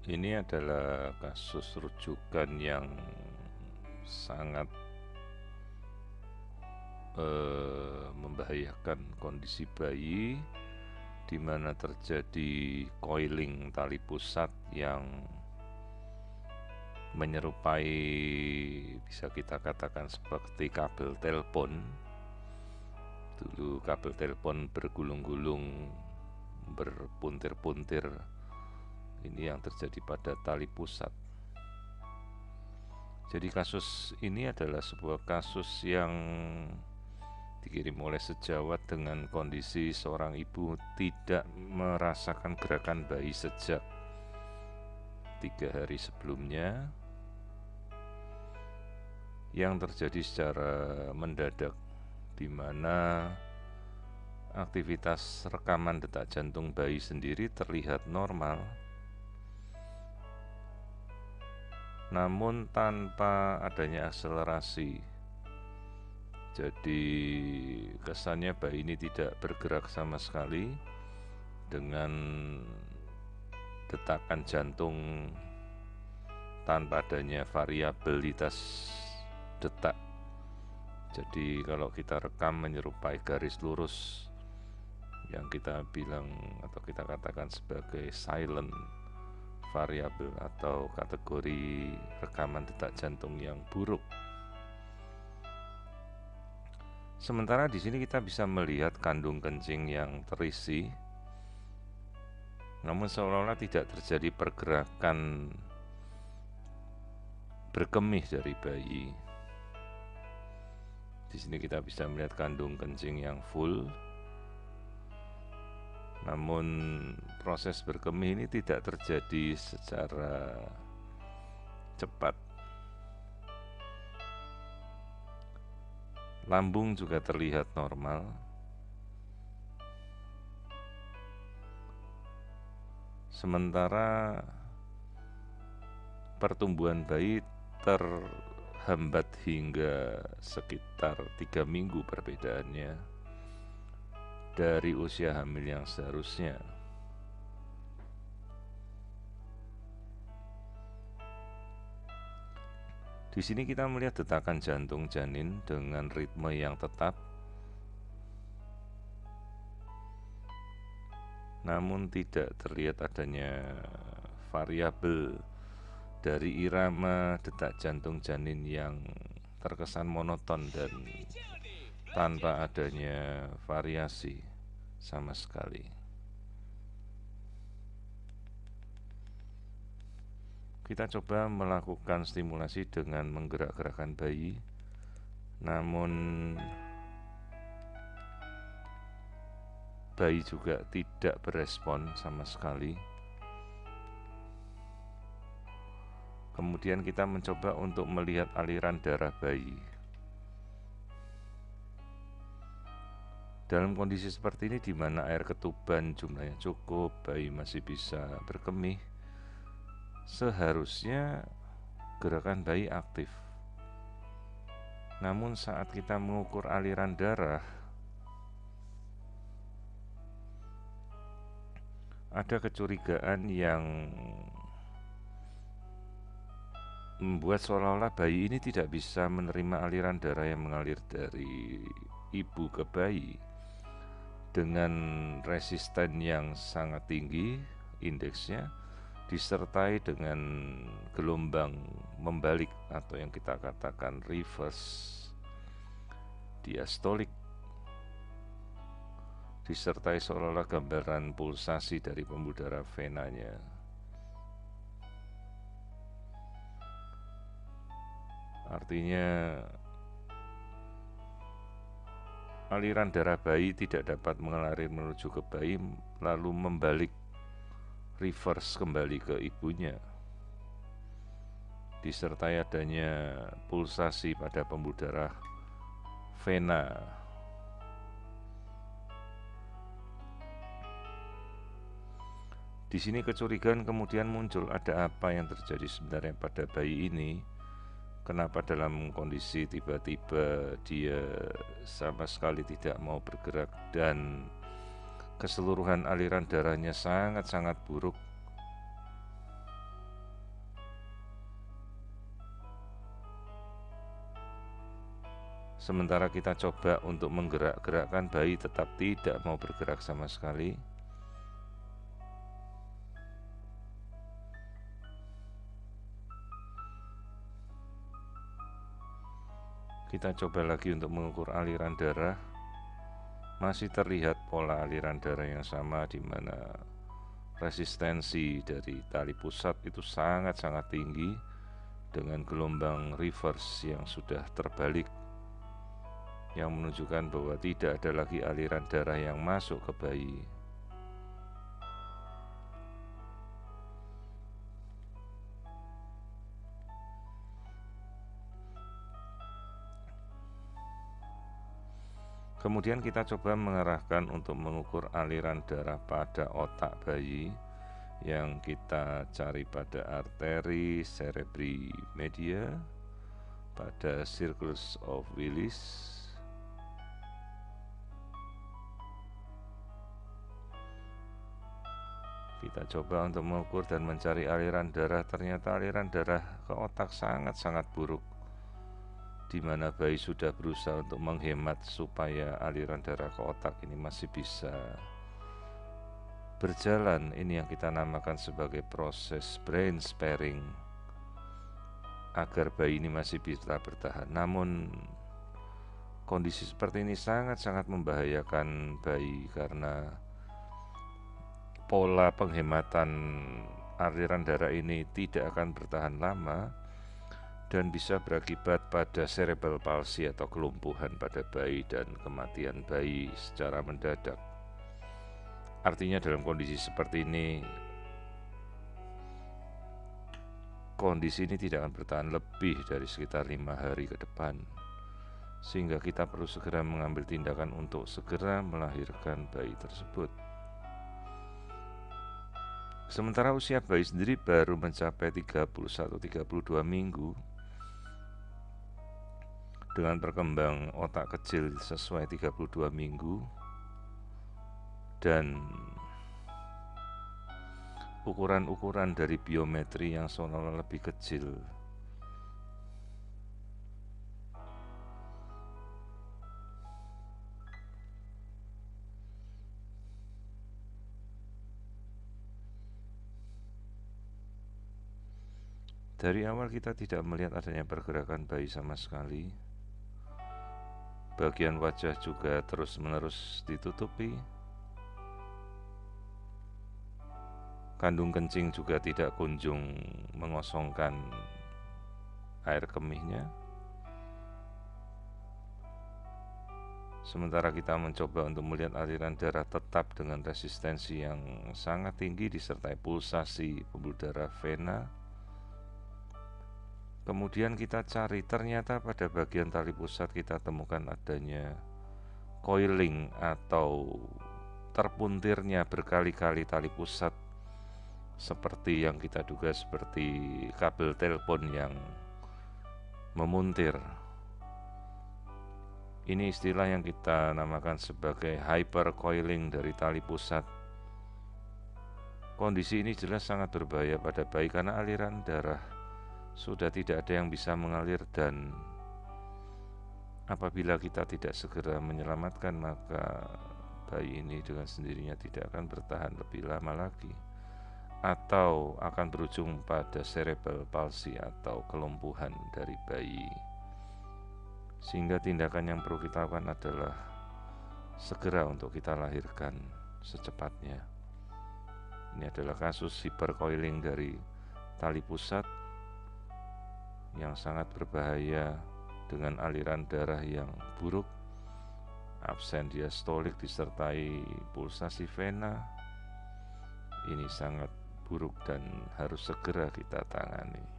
Ini adalah kasus rujukan yang sangat membahayakan kondisi bayi, di mana terjadi coiling tali pusat yang menyerupai, bisa kita katakan seperti kabel telepon. Dulu kabel telepon bergulung-gulung, berpuntir-puntir. Ini yang terjadi pada tali pusat. Jadi kasus ini adalah sebuah kasus yang dikirim oleh sejawat dengan kondisi seorang ibu tidak merasakan gerakan bayi sejak 3 hari sebelumnya, yang terjadi secara mendadak, di mana aktivitas rekaman detak jantung bayi sendiri terlihat normal, namun tanpa adanya akselerasi. Jadi kesannya bayi ini tidak bergerak sama sekali, dengan detakan jantung tanpa adanya variabilitas detak. Jadi kalau kita rekam menyerupai garis lurus yang kita bilang atau kita katakan sebagai silent variable atau kategori rekaman detak jantung yang buruk. Sementara di sini kita bisa melihat kandung kencing yang terisi, namun seolah-olah tidak terjadi pergerakan berkemih dari bayi. Di sini kita bisa melihat kandung kencing yang full, namun proses berkemih ini tidak terjadi secara cepat. Lambung juga terlihat normal. Sementara pertumbuhan bayi terhambat hingga sekitar 3 minggu perbedaannya dari usia hamil yang seharusnya. Di sini kita melihat detakan jantung janin dengan ritme yang tetap, namun tidak terlihat adanya variabel dari irama detak jantung janin yang terkesan monoton dan tanpa adanya variasi sama sekali. Kita coba melakukan stimulasi dengan menggerak-gerakkan bayi, namun bayi juga tidak berespon sama sekali. Kemudian kita mencoba untuk melihat aliran darah bayi. Dalam kondisi seperti ini, di mana air ketuban jumlahnya cukup, bayi masih bisa berkemih, seharusnya gerakan bayi aktif. Namun saat kita mengukur aliran darah, ada kecurigaan yang membuat seolah-olah bayi ini tidak bisa menerima aliran darah yang mengalir dari ibu ke bayi dengan resisten yang sangat tinggi indeksnya, disertai dengan gelombang membalik atau yang kita katakan reverse diastolik, disertai seolah-olah gambaran pulsasi dari pembuluh darah venanya. Artinya aliran darah bayi tidak dapat mengalir menuju ke bayi, lalu membalik reverse kembali ke ibunya, disertai adanya pulsasi pada pembuluh darah vena. Di sini kecurigaan kemudian muncul, ada apa yang terjadi sebenarnya pada bayi ini? Kenapa dalam kondisi tiba-tiba dia sama sekali tidak mau bergerak dan keseluruhan aliran darahnya sangat-sangat buruk? Sementara kita coba untuk menggerak-gerakkan, bayi tetap tidak mau bergerak sama sekali. Kita coba lagi untuk mengukur aliran darah. Masih terlihat pola aliran darah yang sama, di mana resistensi dari tali pusat itu sangat-sangat tinggi dengan gelombang reverse yang sudah terbalik, yang menunjukkan bahwa tidak ada lagi aliran darah yang masuk ke bayi. Kemudian kita coba mengarahkan untuk mengukur aliran darah pada otak bayi, yang kita cari pada arteri cerebri media, pada circus of Willis. Kita coba untuk mengukur dan mencari aliran darah. Ternyata aliran darah ke otak sangat-sangat buruk, di mana bayi sudah berusaha untuk menghemat supaya aliran darah ke otak ini masih bisa berjalan. Ini yang kita namakan sebagai proses brain sparing, agar bayi ini masih bisa bertahan. Namun kondisi seperti ini sangat-sangat membahayakan bayi, karena pola penghematan aliran darah ini tidak akan bertahan lama dan bisa berakibat pada cerebral palsy atau kelumpuhan pada bayi dan kematian bayi secara mendadak. Artinya dalam kondisi seperti ini, kondisi ini tidak akan bertahan lebih dari sekitar 5 hari ke depan, sehingga kita perlu segera mengambil tindakan untuk segera melahirkan bayi tersebut. Sementara usia bayi sendiri baru mencapai 31-32 minggu, dengan perkembang otak kecil sesuai 32 minggu, dan ukuran-ukuran dari biometri yang seolah-olah lebih kecil. Dari awal kita tidak melihat adanya pergerakan bayi sama sekali. Bagian wajah juga terus-menerus ditutupi. Kandung kencing juga tidak kunjung mengosongkan air kemihnya. Sementara kita mencoba untuk melihat aliran darah tetap dengan resistensi yang sangat tinggi disertai pulsasi pembuluh darah vena. Kemudian kita cari, ternyata pada bagian tali pusat kita temukan adanya coiling atau terpuntirnya berkali-kali tali pusat, seperti yang kita duga seperti kabel telepon yang memuntir. Ini istilah yang kita namakan sebagai hypercoiling dari tali pusat. Kondisi ini jelas sangat berbahaya pada bayi karena aliran darah sudah tidak ada yang bisa mengalir, dan apabila kita tidak segera menyelamatkan, maka bayi ini dengan sendirinya tidak akan bertahan lebih lama lagi, atau akan berujung pada cerebral palsy atau kelumpuhan dari bayi. Sehingga tindakan yang perlu kita lakukan adalah segera untuk kita lahirkan secepatnya. Ini adalah kasus hypercoiling dari tali pusat yang sangat berbahaya, dengan aliran darah yang buruk, absen diastolik disertai pulsasi vena. Ini sangat buruk dan harus segera kita tangani.